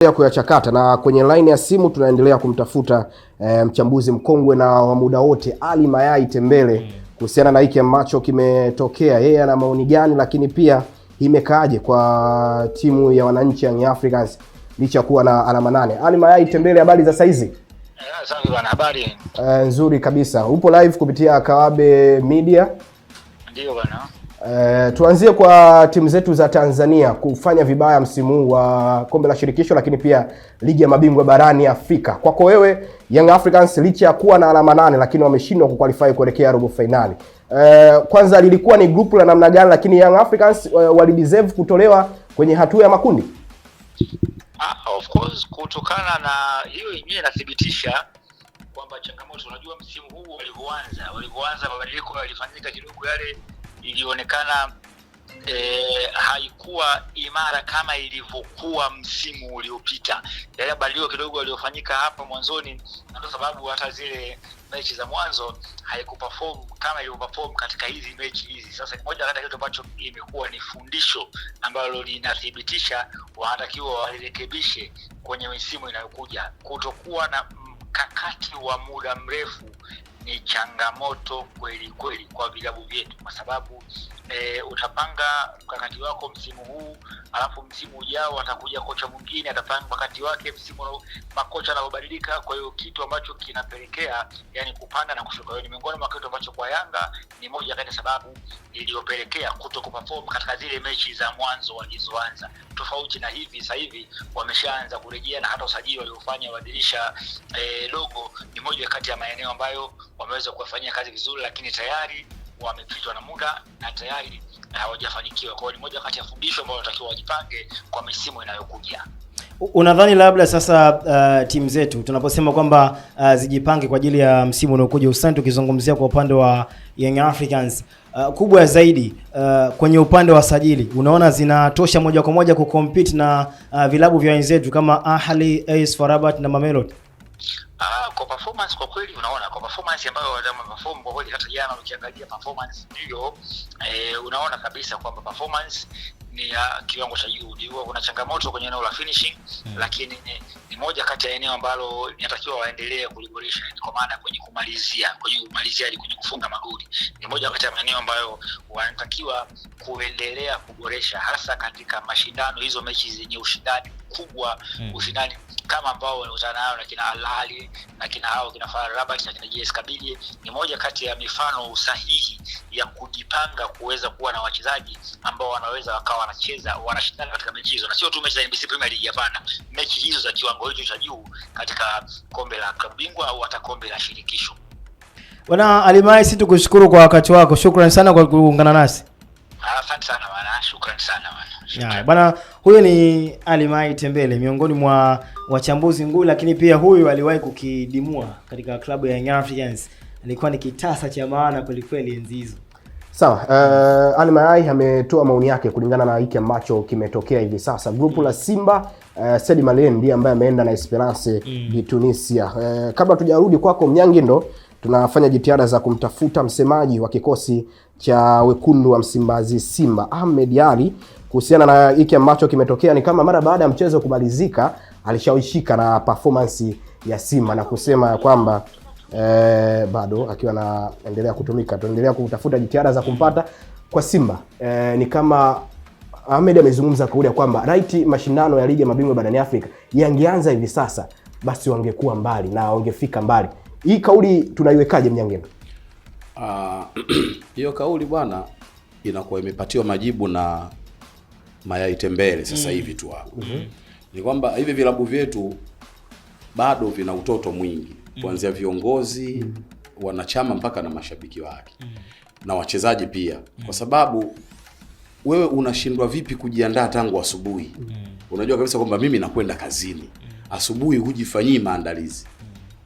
Ya kuyachakata na kwenye line ya simu tunaendelea kumtafuta mchambuzi mkongwe na wa muda wote Ali Mayai Tembele kuhusiana na hiki ambacho kimetokea. Yeye ana maoni gani, lakini pia imekaaje kwa timu ya wananchi Young Africans licha kuwa na alama 8. Ali Mayai Tembele, habari za saizi? Safi bwana, habari. Nzuri kabisa. Upo live kupitia Kawabe Media? Ndio bwana. Tuanzie kwa timu zetu za Tanzania kufanya vibaya msimu wa kombe la shirikisho, lakini pia ligi ya mabingwa barani Afrika. Kwako wewe, Young Africans licha ya kuwa na alama 8 lakini wameshindwa kuqualify kuelekea robo finali. Kwanza lilikuwa ni group la namna gani, lakini Young Africans walideserve kutolewa kwenye hatua ya makundi? Of course, kutokana na hiyo yenyewe inathibitisha kwamba changamoto, unajua msimu huu walivyoanza mabadiliko yalifanyika kidogo, yale ilionekana haikuwa imara kama ilivyokuwa msimu uliopita. Yale mabadiliko kidogo yaliyofanyika hapa mwanzoni, na ndio sababu hata zile mechi za mwanzo haikuperform kama ilivyoperform katika hizi mechi hizi. Sasa moja kati ya kitu ambacho imekuwa ni fundisho ambalo linathibitisha wanatakiwa walirekebishe kwenye misimu inayokuja. Kutokuwa na mkakati wa muda mrefu ni changamoto kweli kwa vilabu vyetu, kwa sababu utapanga mkakati wako msimu huu, alafu msimu ujao atakuja kocha mwingine atapanga mkakati wake, msimu makocha yanabadilika. Kwa hiyo kitu ambacho kinapelekea yani kupanda na kushuka. Hiyo ni miongoni mwa kitu ambacho kwa Yanga ni moja kati ya sababu iliyopelekea kutokuperform katika zile mechi za mwanzo walizoanza. Tofauti na hivi sasa hivi wameshaanza kurejea, na hata usajili waliofanya wadilisha logo ni moja kati ya maeneo ambayo wameweza kufanyia kazi vizuri, lakini tayari wamepitwa na muda na tayari hawajafanikiwa. Kwa hiyo ni moja kati ya fundisho ambalo wanatakiwa wajipange kwa misimu inayokuja. Unadhani labda sasa timu zetu tunaposema kwamba zijipange kwa ajili ya msimu unaokuja, hususan tukizungumzia kwa upande wa Young Africans, kubwa zaidi kwenye upande wa sajili, unaona zinatosha moja kwa moja kucompete na vilabu vya wenzetu kama Ahli, AS FAR Rabat na Mamelodi? Kwa performance kwa kweli, unaona kwa performance ambayo wameperform kwa kweli, hata jana ukiangalia performance ndio unaona kabisa kwamba performance ni ya kiwango cha juu. Ndio kuna changamoto kwenye eneo la finishing, lakini ni moja kati ya eneo ambalo inatakiwa waendelee kuliboresha, kwa maana kwenye kumaliziaji, kwenye kufunga magoli. Ni moja kati ya maeneo ambayo wanatakiwa kuendelea kuboresha, hasa katika mashindano, hizo mechi zenye ushindani kubwa, ushindani kama ambao wanakutana nao na kina Al Ahly na kina hao kina FAR Rabat na kina JS Kabylie. Ni moja kati ya mifano sahihi ya kujipanga kuweza kuwa na wachezaji ambao wanaweza wakawa wanacheza wanashindana katika mechi hizo, na sio tu mechi za NBC Premier League, hapana, mechi hizo za kiwango hicho cha juu katika kombe la klabu bingwa au hata kombe la shirikisho. Bwana Ali Mayai, sisi tukushukuru kwa wakati wako. Shukrani sana kwa kuungana nasi. Asante sana bwana, shukrani sana bwana. Bwana, huyu ni Ali Mayai Tembele, miongoni mwa wachambuzi nguli, lakini pia huyu aliwahi kukidimua katika klabu ya Young Africans. Alikuwa ni kitasa cha maana kweli kweli enzi hizo. Sawa, Ali Mayai ametoa maoni yake kulingana na hiki ambacho kimetokea hivi sasa. Grupu la Simba, Sadio Mane ndiye ambaye ameenda na Esperance de Tunisia. Kabla tujarudi kwako Mnyangindo, tunafanya jitihada za kumtafuta msemaji wa kikosi cha wekundu wa Msimbazi Simba, Ahmed Ally, kuhusiana na hiki ambacho kimetokea. Ni kama mara baada ya mchezo kumalizika alishawishika na performance ya Simba na kusema kwamba bado akiwa anaendelea kutumika. Tuendelea kutafuta jitihada za kumpata kwa Simba. Ni kama Ahmed amezungumza kauli kwamba mashindano ya ligi ya mabingwa barani Afrika yangeanza hivi sasa, basi wangekuwa mbali na wangefika mbali. Hii kauli tunaiwekaje Mnyangendo? Hiyo kauli bwana inakuwa imepatiwa majibu na Mayai Tembele sasa hivi tu hapo. Ni kwamba hivi vilabu vyetu bado vina utoto mwingi, kuanzia viongozi, wanachama mpaka na mashabiki wake na wachezaji pia. Kwa sababu wewe unashindwa vipi kujiandaa tangu asubuhi? Unajua kabisa kwamba mimi nakwenda kazini. Asubuhi hujifanyii maandalizi.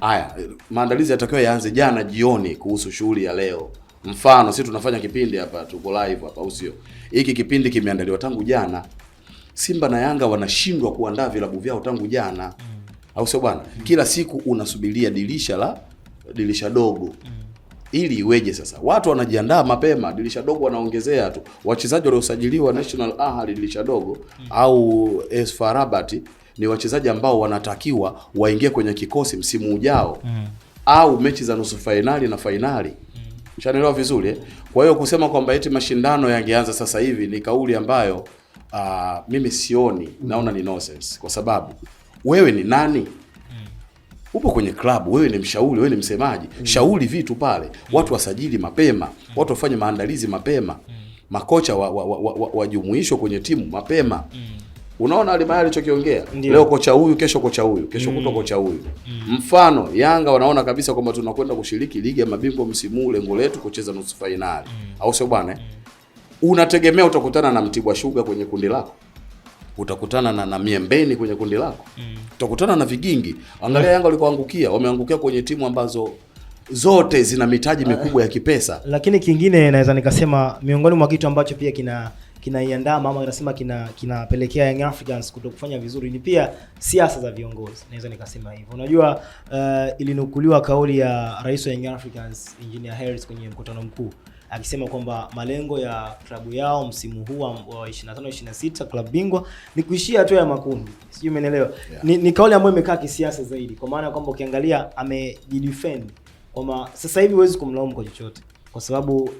Haya, maandalizi yatakiwa yaanze jana jioni kuhusu shughuli ya leo. Mfano sisi tunafanya kipindi hapa, tuko live hapa, au sio? Hiki kipindi kimeandaliwa tangu jana. Simba na Yanga wanashindwa kuandaa vilabu vyao tangu jana. Au sio bwana? Kila siku unasubiria dirisha dogo. Ili iweje sasa? Watu wanajiandaa mapema, dirisha dogo wanaongezea tu. Wachezaji waliosajiliwa National Ahli dirisha dogo au AS FAR Rabat ni wachezaji ambao wanatakiwa waingie kwenye kikosi msimu ujao au mechi za nusu fainali na fainali. Unaelewa vizuri eh? Kwa hiyo kusema kwamba eti mashindano yangeanza sasa hivi ni kauli ambayo mimi sioni, naona ni nonsense, kwa sababu wewe ni nani? Upo kwenye klabu, wewe ni mshauri, wewe ni msemaji. Shauri vitu pale. Watu wasajili mapema, watu wafanye maandalizi mapema. Makocha wajumuishwe kwenye timu mapema. Unaona Alimayai alichokiongea? Leo kocha huyu, kesho kocha huyu, kesho kutwa kocha huyu. Mfano Yanga wanaona kabisa kwamba tunakwenda kushiriki ligi ya mabingwa msimu, lengo letu kucheza nusu finali. Au sio bwana? Unategemea utakutana na Mtibwa Sugar kwenye kundi lako? Utakutana na Miembeni kwenye kundi lako? Utakutana na Vigingi. Angalia Yanga walikoangukia, wameangukia kwenye timu ambazo zote zina mitaji mikubwa ya kipesa. Lakini kingine naweza nikasema miongoni mwa kitu ambacho pia kinaiandaa mama anasema kinapelekea Young Africans kutokufanya vizuri ni pia siasa za viongozi. Naweza nikasema hivyo. Unajua ilinukuliwa kauli ya Rais wa Young Africans Engineer Harris kwenye mkutano mkuu akisema kwamba malengo ya klabu yao msimu huu wa 25-26 klabu bingwa ni kuishia hatua ya makundi. Sijui umeelewa. Yeah. Ni kauli ambayo imekaa kisiasa zaidi, kwa maana kwamba ukiangalia amejidefend kwamba sasa hivi huwezi kumlaumu kwa chochote kwa sababu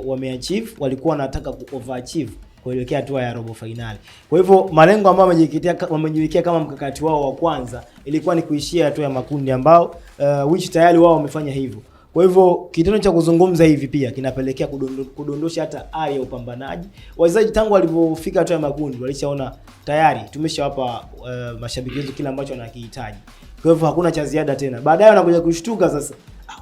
wameachieve, walikuwa wanataka overachieve kuelekea hatua ya robo finali. Kwa hivyo malengo ambayo wamejiwekea kama mkakati wao wa kwanza ilikuwa ni kuishia hatua ya makundi ambao which tayari wao wamefanya hivyo. Kwa hivyo kitendo cha kuzungumza hivi pia kinapelekea kudondosha hata ari ya upambanaji. Wachezaji tangu walipofika hatua ya makundi walishaona tayari tumeshawapa mashabiki wetu kila ambacho wanakihitaji. Kwa hivyo hakuna cha ziada tena. Baadaye wanakuja kushtuka sasa,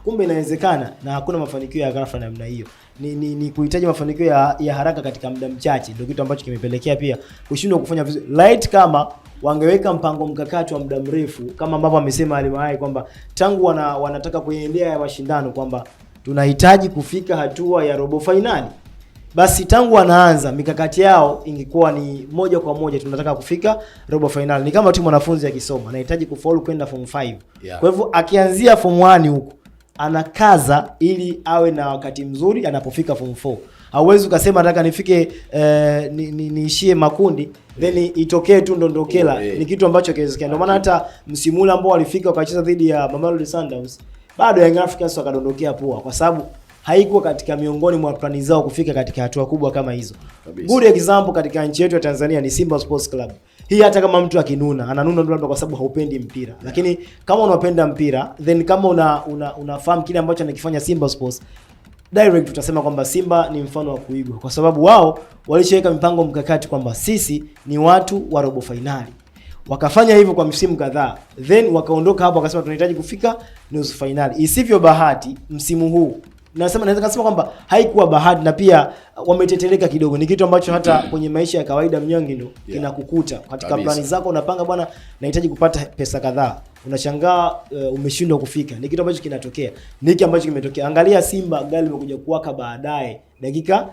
kumbe inawezekana, na hakuna mafanikio ya ghafla namna hiyo. Ni kuhitaji mafanikio ya haraka katika muda mchache, ndio kitu ambacho kimepelekea pia kushindwa kufanya vizuri. Light kama wangeweka mpango mkakati wa muda mrefu kama ambavyo amesema Alimayai kwamba tangu wanataka kuendelea ya mashindano kwamba tunahitaji kufika hatua ya robo finali, basi tangu wanaanza mikakati yao ingekuwa ni moja kwa moja tunataka kufika robo finali. Ni kama tu mwanafunzi akisoma anahitaji kufaulu kwenda form 5. Yeah. Kwa hivyo akianzia form 1 huko anakaza ili awe na wakati mzuri anapofika form 4. Hauwezi ukasema nataka nifike niishie makundi then itokee tu ndondokela. Ni kitu ambacho kiwezekana. Ndio maana hata msimu ule ambao walifika wakacheza dhidi ya Mamelodi Sundowns bado Young Africans wakadondokea pua kwa sababu haikuwa katika miongoni mwa plani zao kufika katika hatua kubwa kama hizo. Good example katika nchi yetu ya Tanzania ni Simba Sports Club. Hii hata kama mtu akinuna, ananuna labda kwa sababu haupendi mpira. Lakini kama unapenda mpira, then kama unafahamu kile ambacho anakifanya Simba Sports, direct utasema kwamba Simba ni mfano wa kuigwa kwa sababu wao walishaweka mipango mkakati kwamba sisi ni watu wa robo finali. Wakafanya hivyo kwa msimu kadhaa, then wakaondoka hapo wakasema tunahitaji kufika nusu finali. Isivyo bahati msimu huu, naweza kusema kwamba haikuwa bahati na pia wameteteleka kidogo. Ni kitu ambacho hata kwenye maisha ya kawaida mnyonge ndo kinakukuta. Katika plani zako unapanga bwana nahitaji kupata pesa kadhaa. Unashangaa umeshindwa kufika. Ni kitu ambacho kinatokea. Ni hiki ambacho kimetokea. Angalia Simba gari limekuja kuwaka baadaye dakika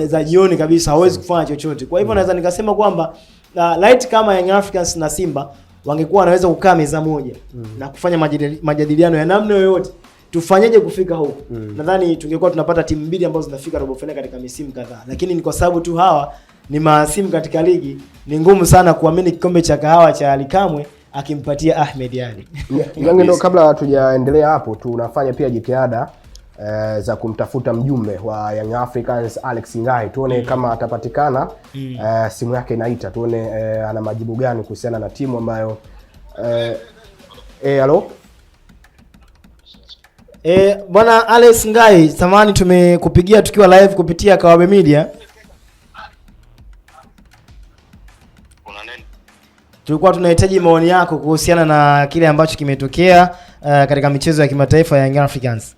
za jioni kabisa, hawezi kufanya chochote. Kwa hivyo naweza nikasema kwamba light kama Young Africans na Simba wangekuwa wanaweza kukaa meza moja na kufanya majadiliano ya namna yoyote tufanyeje kufika huko. Nadhani tungekuwa tunapata timu mbili ambazo zinafika robo finali katika misimu kadhaa. Lakini ni kwa sababu tu hawa ni maasimu katika ligi, ni ngumu sana kuamini kikombe cha kahawa cha Ali Kamwe akimpatia Ahmed Ali. Ndio kabla hatujaendelea hapo tunafanya pia jitihada za kumtafuta mjumbe wa Young Africans Alex Ngai, tuone kama atapatikana. Simu yake inaita, tuone ana majibu gani kuhusiana na timu ambayo hello. Bwana Alex Ngai, samahani tumekupigia tukiwa live kupitia Kawabe Media. Tulikuwa tunahitaji maoni yako kuhusiana na kile ambacho kimetokea katika michezo ya kimataifa ya Young Africans.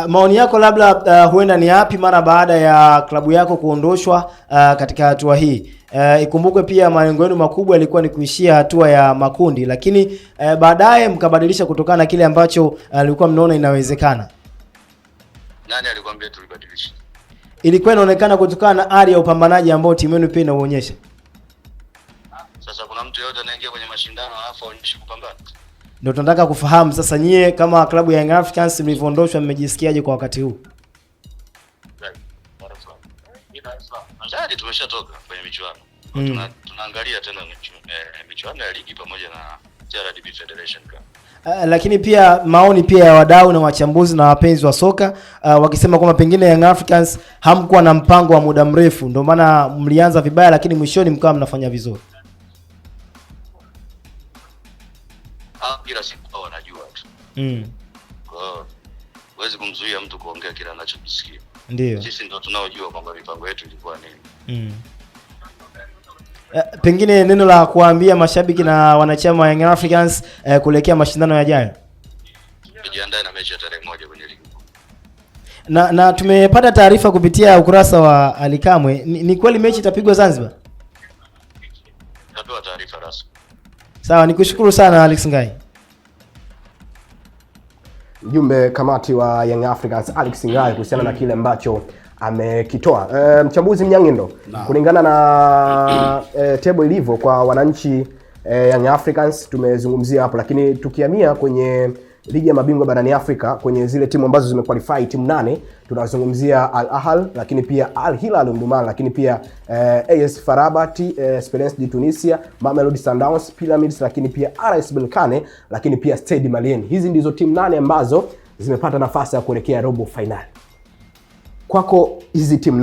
Maoni yako labda huenda ni yapi mara baada ya klabu yako kuondoshwa katika hatua hii? Ikumbukwe pia malengo yenu makubwa yalikuwa ni kuishia hatua ya makundi, lakini baadaye mkabadilisha kutokana na kile ambacho alikuwa mnaona inawezekana. Nani alikwambia tulibadilisha? Ilikuwa inaonekana kutokana na ari ya upambanaji ambao timu yenu pia inaonyesha. Sasa kuna mtu yote anaingia kwenye mashindano alafu aonyeshe kupambana. Ndio tunataka kufahamu sasa, nyie kama klabu ya Young Africans mlivyoondoshwa mmejisikiaje kwa wakati huu? tayari tumeshatoka kwenye michuano. Tunaangalia tena michuano ya ligi pamoja na CRDB Federation Cup. Lakini pia maoni pia ya wadau na wachambuzi na wapenzi wa soka wakisema kwamba pengine Young Africans hamkuwa na mpango wa muda mrefu, ndio maana mlianza vibaya lakini mwishoni mkawa mnafanya vizuri. Kila siku wanajua tu. Kwa huwezi kumzuia mtu kuongea kile anachokisikia. Ndio. Sisi ndio tunaojua kwamba mipango yetu ilikuwa nini. Pengine neno la kuambia mashabiki na wanachama wa Young Africans kuelekea mashindano yajayo. Tujiandae na mechi ya tarehe 1 kwenye ligi. Na tumepata taarifa kupitia ukurasa wa Alikamwe, ni kweli mechi itapigwa Zanzibar? Tatoa taarifa rasmi. Sawa, nikushukuru sana Alex Ngai. Mjumbe kamati wa Young Africans Alex Ngai kuhusiana na kile ambacho amekitoa. Mchambuzi Mnyang'indo, kulingana na table ilivyo kwa wananchi Young Africans tumezungumzia hapo, lakini tukihamia kwenye ligi ya mabingwa barani Afrika kwenye zile timu ambazo zimequalify timu 8 tunazungumzia Al Ahly, lakini pia Al Hilal Omdurman, lakini pia AS FAR Rabat, Esperance de Tunisia, Mamelodi Sundowns, Pyramids, lakini pia RS Berkane, lakini pia Stade Malien. Hizi ndizo timu 8 ambazo zimepata nafasi ya kuelekea robo finali. Kwako hizi timu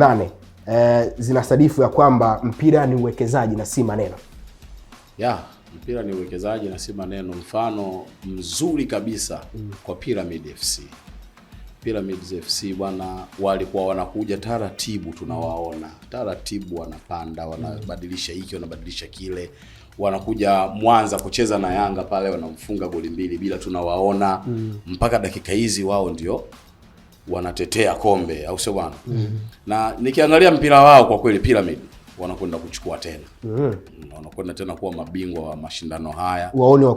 8 zinasadifu ya kwamba mpira ni uwekezaji na si maneno? Mpira ni uwekezaji na si maneno. Mfano mzuri kabisa kwa Pyramid FC. Pyramid FC bwana, walikuwa wanakuja taratibu, tunawaona taratibu, wanapanda, wanabadilisha hiki, wanabadilisha kile, wanakuja Mwanza kucheza na Yanga pale, wanamfunga goli 2 bila, tunawaona mpaka dakika hizi wao ndio wanatetea kombe, au sio bwana? Na nikiangalia mpira wao kwa kweli Pyramid wanakwenda kuchukua tena. Wanakwenda tena kuwa mabingwa wa mashindano haya. Waone wa